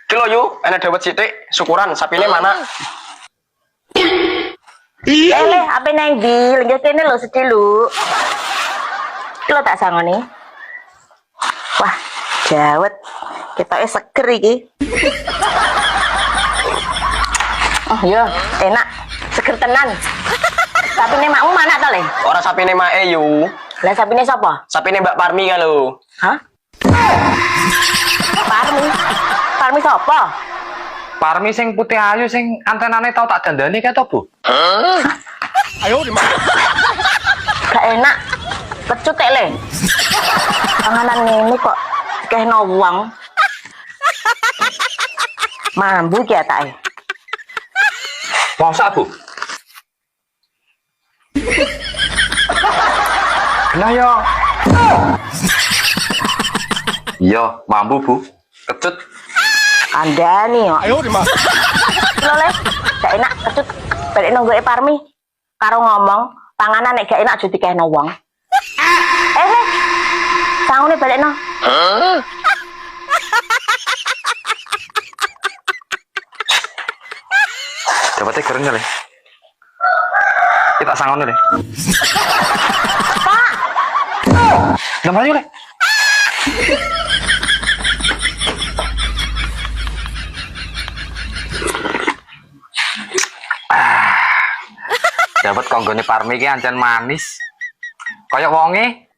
Kilo yuk, enak dapat sitik, syukuran sapine mana? Leh, apa neng di? Lenggah kene lo sedih lu. Kilo tak sangoni. Wah, jawet. Kita seger iki. Oh iya, enak. Seger tenan. Sapine makmu mana to, Le? Orang sapine mae yu. Lah sapine sapa? Sapine Mbak Parmi kan lo. Hah? Parmi. Parmi sapa? Parmi sing putih ayu sing antenane tau tak dandani kae to, Bu? Ayo di mana? Gak enak. Kecut Le. Panganan ini kok kehno wong. Mambu ki atake. Masa, Bu? Nah yo. Iya, mampu, Bu. Kecut. Andani yo. Ayo di mana? Lho Le, gak enak kecut. Balik nunggu Parmi. Karo ngomong, panganan nek gak enak aja dikehno wong. Le. Sangune balekno. Dapatnya keren kali. Kita sangon deh. Pak. Gambar aja, Le. Dapat konggone Parmi ki ancen manis. Kayak wonge.